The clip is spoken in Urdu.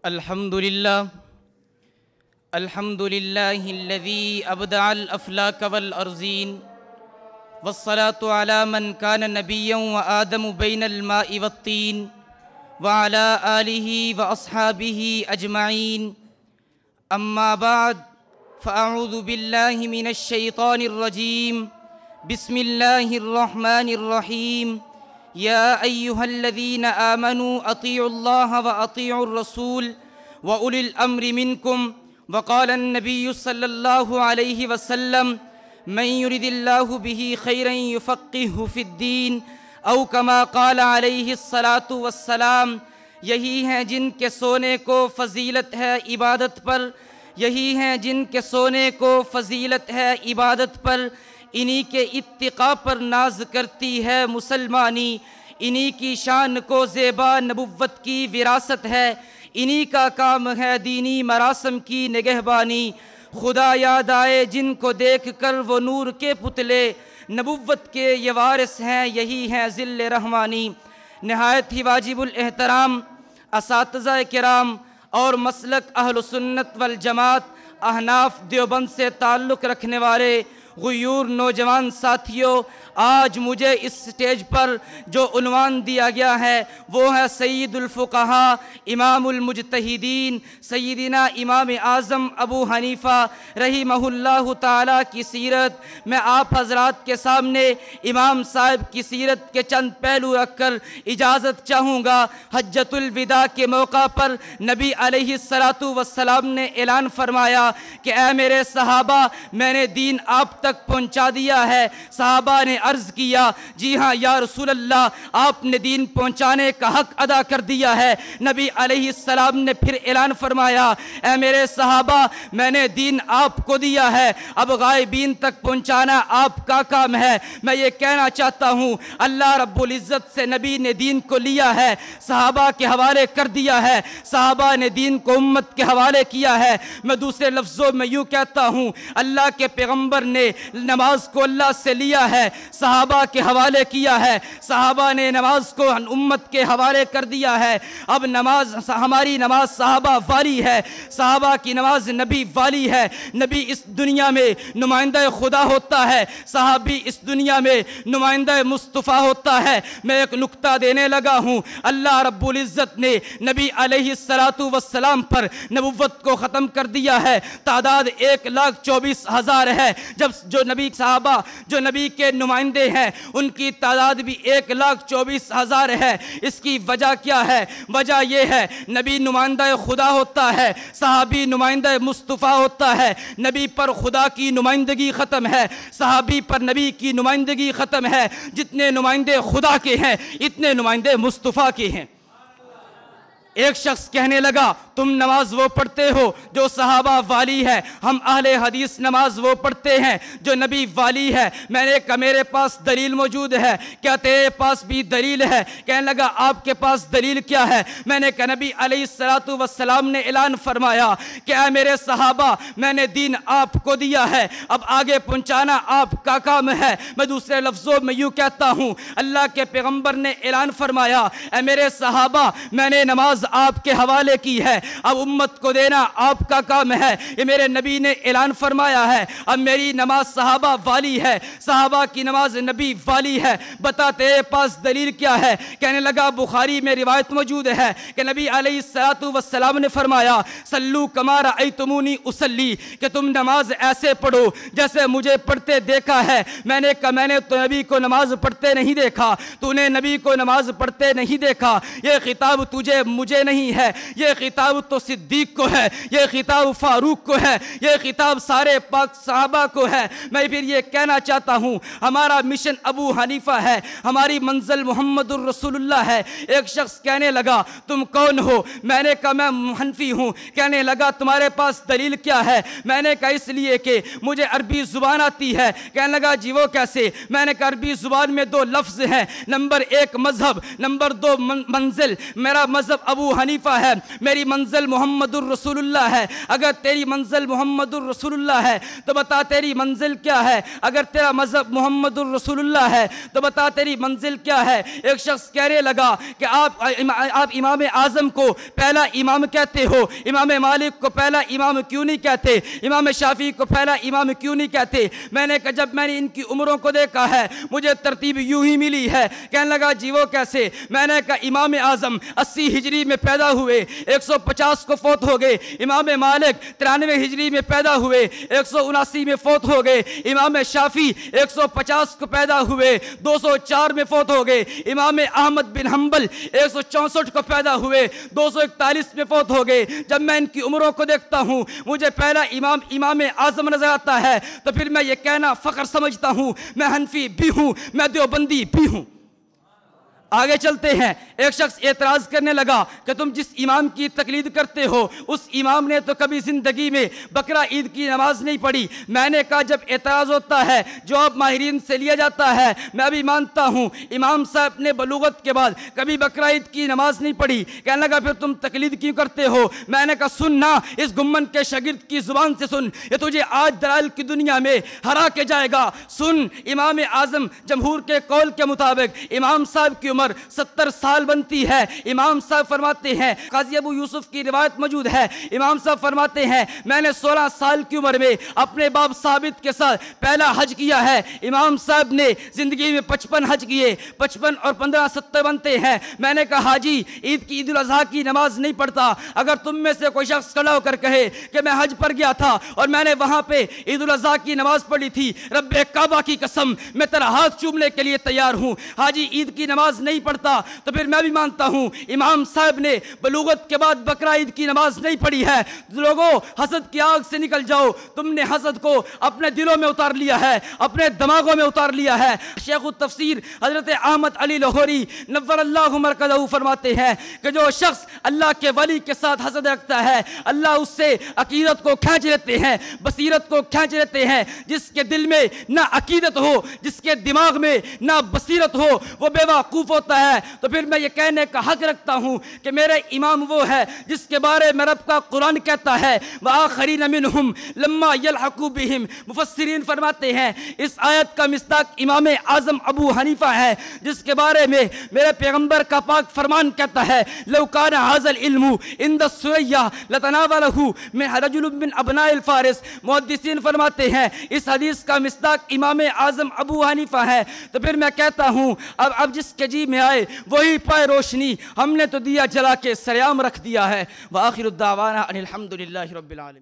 الحمد لله الذي أبدع الأفلاك والأرزين والصلاة على من كان نبيا وآدم بين الماء والطين وعلى آله وأصحابه أجمعين. أما بعد فأعوذ بالله من الشيطان الرجيم. بسم الله الرحمن الرحيم. يا أيها الذين آمنوا أطيعوا الله وأطيعوا الرسول وأولي الأمر منكم. وقال النبي صلى الله عليه وسلم: من يرد الله به خيرا يفقهه في الدين، او کما قال علیہ الصلاۃ والسلام. یہی ہیں جن کے سونے کو فضیلت ہے عبادت پر، یہی ہیں جن کے سونے کو فضیلت ہے عبادت پر. انہی کے اتقاء پر ناز کرتی ہے مسلمانی، انہی کی شان کو زیبا نبوت کی وراثت ہے، انہی کا کام ہے دینی مراسم کی نگہبانی. خدا یاد آئے جن کو دیکھ کر وہ نور کے پتلے، نبوت کے یہ وارث ہیں، یہی ہیں ذل رحمانی. نہایت ہی واجب الاحترام اساتذہ کرام اور مسلک اہل سنت والجماعت احناف دیوبند سے تعلق رکھنے والے غیور نوجوان ساتھیوں، آج مجھے اس سٹیج پر جو عنوان دیا گیا ہے وہ ہے سید الفقہاء امام المجتہدین سیدنا امام اعظم ابو حنیفہ رحمہ اللہ تعالیٰ کی سیرت. میں آپ حضرات کے سامنے امام صاحب کی سیرت کے چند پہلو رکھ کر اجازت چاہوں گا. حجۃ الوداع کے موقع پر نبی علیہ الصلاۃ والسلام نے اعلان فرمایا کہ اے میرے صحابہ، میں نے دین آپ تک پہنچا دیا ہے. صحابہ نے عرض کیا: جی ہاں یا رسول اللہ، آپ نے دین پہنچانے کا حق ادا کر دیا ہے. نبی علیہ السلام نے پھر اعلان فرمایا: اے میرے صحابہ، میں نے دین آپ کو دیا ہے، اب غائبین تک پہنچانا آپ کا کام ہے. میں یہ کہنا چاہتا ہوں، اللہ رب العزت سے نبی نے دین کو لیا ہے، صحابہ کے حوالے کر دیا ہے، صحابہ نے دین کو امت کے حوالے کیا ہے. میں دوسرے لفظوں میں یوں کہتا ہوں، اللہ کے پیغمبر نے نماز کو اللہ سے لیا ہے، صحابہ کے حوالے کیا ہے، صحابہ نے نماز کو امت کے حوالے کر دیا ہے. اب ہماری نماز صحابہ والی ہے، صحابہ کی نماز نبی والی ہے. نبی اس دنیا میں نمائندہ خدا ہوتا ہے، صحابی اس دنیا میں نمائندہ مصطفیٰ ہوتا ہے. میں ایک نکتہ دینے لگا ہوں، اللہ رب العزت نے نبی علیہ الصلاۃ والسلام پر نبوت کو ختم کر دیا ہے. تعداد 1,24,000 ہے. جب جو نبی صحابہ جو نبی کے نمائندے ہیں ان کی تعداد بھی 1,24,000 ہے. اس کی وجہ کیا ہے؟ وجہ یہ ہے، نبی نمائندہ خدا ہوتا ہے، صحابی نمائندہ مصطفیٰ ہوتا ہے. نبی پر خدا کی نمائندگی ختم ہے، صحابی پر نبی کی نمائندگی ختم ہے. جتنے نمائندے خدا کے ہیں اتنے نمائندے مصطفیٰ کے ہیں. ایک شخص کہنے لگا: تم نماز وہ پڑھتے ہو جو صحابہ والی ہے، ہم اہل حدیث نماز وہ پڑھتے ہیں جو نبی والی ہے. میں نے کہا میرے پاس دلیل موجود ہے. کیا تیرے پاس بھی دلیل ہے؟ کہنے لگا آپ کے پاس دلیل کیا ہے؟ میں نے کہا نبی علیہ الصلاۃ والسلام نے اعلان فرمایا کہ اے میرے صحابہ، میں نے دین آپ کو دیا ہے، اب آگے پہنچانا آپ کا کام ہے. میں دوسرے لفظوں میں یوں کہتا ہوں، اللہ کے پیغمبر نے اعلان فرمایا: اے میرے صحابہ، میں نے نماز آپ کے حوالے کی ہے، اب امت کو دینا آپ کا کام ہے. یہ میرے نبی نے اعلان فرمایا ہے. اب میری نماز صحابہ والی ہے، صحابہ کی نماز نبی والی ہے. بتا تیرے پاس دلیل کیا ہے؟ کہنے لگا بخاری میں روایت موجود ہے کہ نبی علیہ الصلاۃ والسلام نے فرمایا: صلو کما رأیتمونی اصلی، کہ تم نماز ایسے پڑھو جیسے مجھے پڑھتے دیکھا ہے. میں نے کہا میں نے تو نبی کو نماز پڑھتے نہیں دیکھا، تو نے نبی کو نماز پڑھتے نہیں دیکھا. یہ خطاب تجھے مجھے نہیں ہے، یہ خطاب تو صدیق کو ہے، یہ خطاب فاروق کو ہے، یہ خطاب سارے پاک صحابہ کو ہے. میں پھر یہ کہنا چاہتا ہوں، ہمارا مشن ابو حنیفہ ہے، ہماری منزل محمد الرسول اللہ ہے. ایک شخص کہنے لگا تم کون ہو؟ میں نے کہا میں حنفی ہوں. کہنے لگا تمہارے پاس دلیل کیا ہے؟ میں نے کہا اس لیے کہ مجھے عربی زبان آتی ہے. کہنے لگا جی وہ کیسے؟ میں نے کہا عربی زبان میں 2 لفظ ہیں، نمبر 1 مذہب، نمبر 2 منزل. میرا مذہب ابو ابو حنیفہ ہے، میری منزل محمد الرسول اللہ ہے۔ اگر تیری منزل محمد الرسول اللہ ہے تو بتا تیری منزل کیا ہے؟ اگر تیرا مذہب محمد الرسول اللہ ہے تو بتا تیری منزل کیا ہے؟ ایک شخص کہنے لگا کہ آپ امام اعظم کو پہلا امام کہتے ہو، امام مالک کو پہلا امام کیوں نہیں کہتے؟ امام شافعی کو پہلا امام کیوں نہیں کہتے؟ میں نے کہا جب میں نے ان کی عمروں کو دیکھا ہے مجھے ترتیب یوں ہی ملی ہے۔ کہنے لگا جی وہ کیسے؟ میں نے کہا امام اعظم 80 ہجری میں پیدا ہوئے، 150 کو فوت ہو گئے۔ امام مالک 93 ہجری میں پیدا ہوئے، 179 میں فوت ہو گئے۔ امام شافعی 150 کو پیدا ہوئے، 204 میں فوت ہو گئے۔ امام احمد بن حنبل 164 کو پیدا ہوئے، 241 میں فوت ہو گئے۔ جب میں ان کی عمروں کو دیکھتا ہوں مجھے پہلا امام اعظم نظر آتا ہے تو پھر میں یہ کہنا فخر سمجھتا ہوں میں حنفی بھی ہوں، میں دیوبندی بھی ہوں۔ آگے چلتے ہیں۔ ایک شخص اعتراض کرنے لگا کہ تم جس امام کی تقلید کرتے ہو اس امام نے تو کبھی زندگی میں بقرہ عید کی نماز نہیں پڑھی۔ میں نے کہا جب اعتراض ہوتا ہے جواب ماہرین سے لیا جاتا ہے، میں بھی مانتا ہوں امام صاحب نے بلوغت کے بعد کبھی بقرہ عید کی نماز نہیں پڑھی۔ کہنے لگا پھر تم تقلید کیوں کرتے ہو؟ میں نے کہا سننا، اس گمن کے شاگرد کی زبان سے سن، یہ تجھے آج دلائل کی دنیا میں ہرا کے جائے گا۔ سن، امام اعظم جمہور کے قول کے مطابق امام صاحب کی عمر 70 سال بنتی ہے۔ امام صاحب فرماتے ہیں، قاضی ابو یوسف کی روایت موجود ہے، امام صاحب فرماتے ہیں میں نے 16 سال کی عمر میں اپنے باپ ثابت کے ساتھ پہلا حج کیا ہے۔ امام صاحب نے زندگی میں 55 حج کیے، 55 اور 15 70 بنتے ہیں۔ میں نے کہا حاجی عید الاضحیٰ کی نماز نہیں پڑھتا۔ اگر تم میں سے کوئی شخص کھڑا ہو کر کہے کہ میں حج پر گیا تھا اور میں نے وہاں پہ عید الاضحیٰ کی نماز پڑھی تھی، رب کعبہ کی قسم میں تیرا ہاتھ چومنے کے لیے تیار ہوں۔ حاجی عید کی نماز نہیں پڑھتا تو پھر میں بھی مانتا ہوں امام صاحب نے بلوغت کے بعد بقرہ عید کی نماز نہیں پڑھی ہے۔ لوگوں حسد کی آگ سے نکل جاؤ، تم نے حسد کو اپنے دلوں میں اتار لیا ہے، اپنے دماغوں میں اتار لیا ہے۔ شیخ التفسیر حضرت احمد علی لاہوری نور اللہ مرکزہ فرماتے ہیں کہ جو شخص اللہ کے ولی کے ساتھ حسد رکھتا ہے اللہ اس سے عقیدت کو کھینچ لیتے ہیں، بصیرت کو کھینچ لیتے ہیں۔ جس کے دل میں نہ عقیدت ہو، جس کے دماغ میں نہ بصیرت ہو، وہ بے وقوف ہوتا ہے۔ تو پھر میں یہ کہنے کا حق رکھتا ہوں کہ میرے امام وہ ہے جس کے بارے میں رب کا قرآن کہتا ہے وَآخَرِينَ مِنْهُمْ لَمَّا يَلْحَقُوا بِهِمْ۔ مفسرین فرماتے ہیں اس آیت کا مصداق امام اعظم ابو حنیفہ ہے جس کے بارے میں میرے پیغمبر کا پاک فرمان کہتا ہے لَوْ كَانَ هَذَا الْعِلْمُ عِنْدَ السُّرَيَّةِ لَتَنَاوَلَهُ مِنْ رَجُلٌ مِنْ أَبْنَاءِ الْفَارِسِ۔ محدثین فرماتے ہیں اس حدیث کا مصداق امام اعظم ابو حنیفہ ہے۔ تو پھر میں کہتا ہوں اب جس کے جی میں آئے وہی پائے روشنی، ہم نے تو دیا جلا کے سریام رکھ دیا ہے۔ وآخر الدعوانا ان الحمد للہ رب العالمین۔